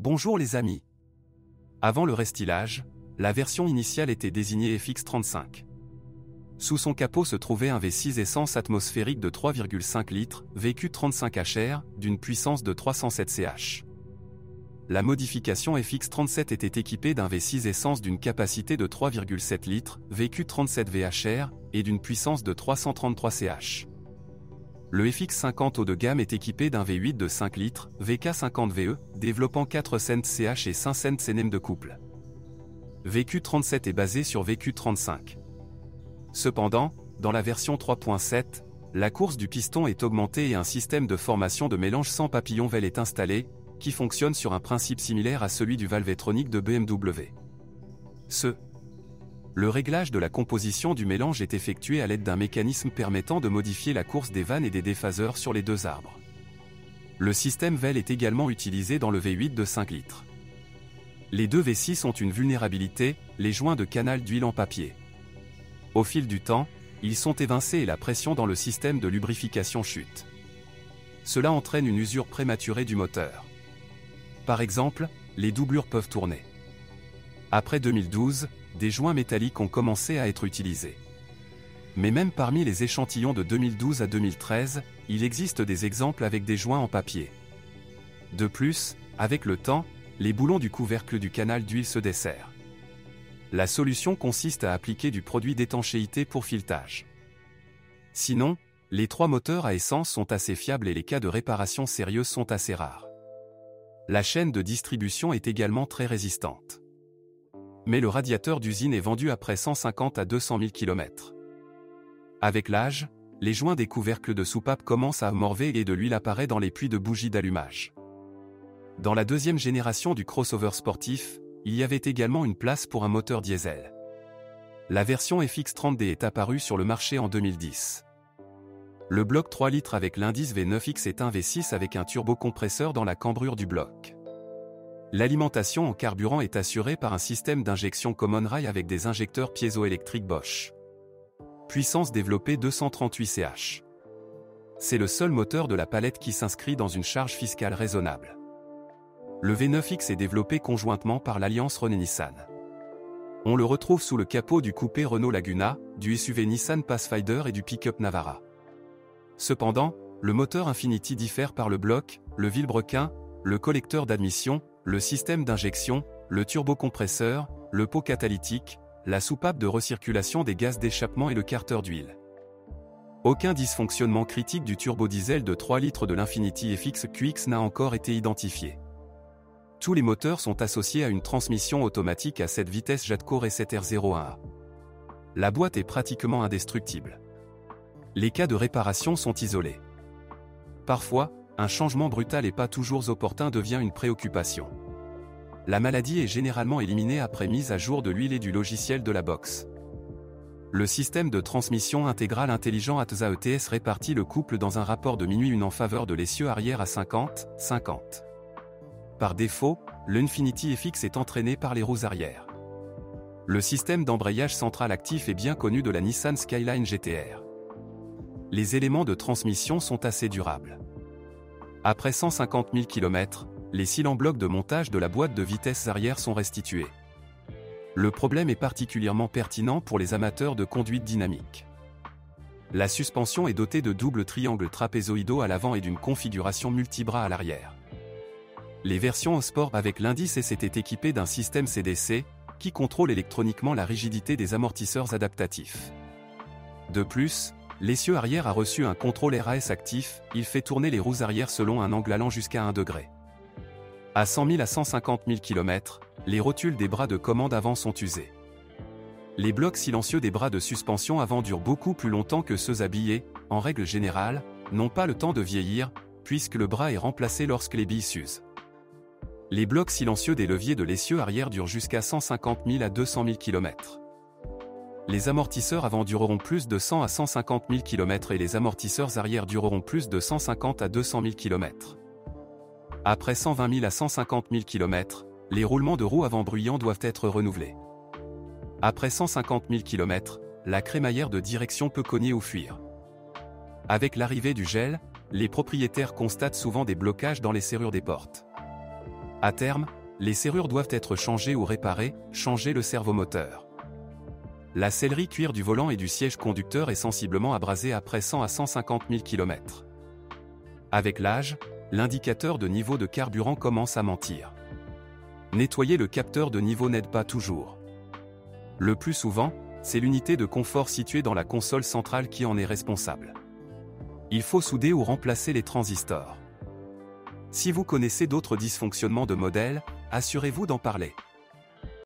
Bonjour les amis. Avant le restylage, la version initiale était désignée FX35. Sous son capot se trouvait un V6 essence atmosphérique de 3,5 litres, VQ35HR, d'une puissance de 307 ch. La modification FX37 était équipée d'un V6 essence d'une capacité de 3,7 litres, VQ37VHR, et d'une puissance de 333 ch. Le FX50 haut de gamme est équipé d'un V8 de 5 litres, VK50VE, développant 4 cents CH et 5 cents CNM de couple. VQ37 est basé sur VQ35. Cependant, dans la version 3.7, la course du piston est augmentée et un système de formation de mélange sans papillon-vel est installé, qui fonctionne sur un principe similaire à celui du Valvetronic de BMW. Le réglage de la composition du mélange est effectué à l'aide d'un mécanisme permettant de modifier la course des vannes et des déphaseurs sur les deux arbres. Le système VEL est également utilisé dans le V8 de 5 litres. Les deux V6 ont une vulnérabilité, les joints de canal d'huile en papier. Au fil du temps, ils sont évincés et la pression dans le système de lubrification chute. Cela entraîne une usure prématurée du moteur. Par exemple, les doublures peuvent tourner. Après 2012, des joints métalliques ont commencé à être utilisés. Mais même parmi les échantillons de 2012 à 2013, il existe des exemples avec des joints en papier. De plus, avec le temps, les boulons du couvercle du canal d'huile se desserrent. La solution consiste à appliquer du produit d'étanchéité pour filetage. Sinon, les trois moteurs à essence sont assez fiables et les cas de réparation sérieuse sont assez rares. La chaîne de distribution est également très résistante. Mais le radiateur d'usine est vendu après 150 à 200 000 km. Avec l'âge, les joints des couvercles de soupape commencent à morver et de l'huile apparaît dans les puits de bougies d'allumage. Dans la deuxième génération du crossover sportif, il y avait également une place pour un moteur diesel. La version FX30D est apparue sur le marché en 2010. Le bloc 3 litres avec l'indice V9X est un V6 avec un turbocompresseur dans la cambrure du bloc. L'alimentation en carburant est assurée par un système d'injection Common Rail avec des injecteurs piézoélectriques Bosch. Puissance développée 238 ch. C'est le seul moteur de la palette qui s'inscrit dans une charge fiscale raisonnable. Le V9X est développé conjointement par l'alliance Renault-Nissan. On le retrouve sous le capot du coupé Renault Laguna, du SUV Nissan Pathfinder et du pick-up Navara. Cependant, le moteur Infiniti diffère par le bloc, le vilebrequin, le collecteur d'admission, le système d'injection, le turbocompresseur, le pot catalytique, la soupape de recirculation des gaz d'échappement et le carter d'huile. Aucun dysfonctionnement critique du turbodiesel de 3 litres de l'Infiniti FX QX n'a encore été identifié. Tous les moteurs sont associés à une transmission automatique à 7 vitesses Jatco Reset R01A. La boîte est pratiquement indestructible. Les cas de réparation sont isolés. Parfois, un changement brutal et pas toujours opportun devient une préoccupation. La maladie est généralement éliminée après mise à jour de l'huile et du logiciel de la box. Le système de transmission intégrale intelligent ATSA ETS répartit le couple dans un rapport de minuit une en faveur de l'essieu arrière à 50-50. Par défaut, l'Infiniti FX est entraîné par les roues arrière. Le système d'embrayage central actif est bien connu de la Nissan Skyline GTR. Les éléments de transmission sont assez durables. Après 150 000 km, les cils en bloc de montage de la boîte de vitesses arrière sont restitués. Le problème est particulièrement pertinent pour les amateurs de conduite dynamique. La suspension est dotée de doubles triangles trapézoïdaux à l'avant et d'une configuration multibras à l'arrière. Les versions au sport avec l'indice S étaient équipées d'un système CDC, qui contrôle électroniquement la rigidité des amortisseurs adaptatifs. De plus, l'essieu arrière a reçu un contrôle RAS actif, il fait tourner les roues arrière selon un angle allant jusqu'à 1 degré. À 100 000 à 150 000 km, les rotules des bras de commande avant sont usés. Les blocs silencieux des bras de suspension avant durent beaucoup plus longtemps que ceux habillés, en règle générale, n'ont pas le temps de vieillir, puisque le bras est remplacé lorsque les billes s'usent. Les blocs silencieux des leviers de l'essieu arrière durent jusqu'à 150 000 à 200 000 km. Les amortisseurs avant dureront plus de 100 à 150 000 km et les amortisseurs arrière dureront plus de 150 à 200 000 km. Après 120 000 à 150 000 km, les roulements de roues avant bruyants doivent être renouvelés. Après 150 000 km, la crémaillère de direction peut cogner ou fuir. Avec l'arrivée du gel, les propriétaires constatent souvent des blocages dans les serrures des portes. À terme, les serrures doivent être changées ou réparées, changer le servomoteur. La sellerie cuir du volant et du siège conducteur est sensiblement abrasée après 100 à 150 000 km. Avec l'âge, l'indicateur de niveau de carburant commence à mentir. Nettoyer le capteur de niveau n'aide pas toujours. Le plus souvent, c'est l'unité de confort située dans la console centrale qui en est responsable. Il faut souder ou remplacer les transistors. Si vous connaissez d'autres dysfonctionnements de modèle, assurez-vous d'en parler.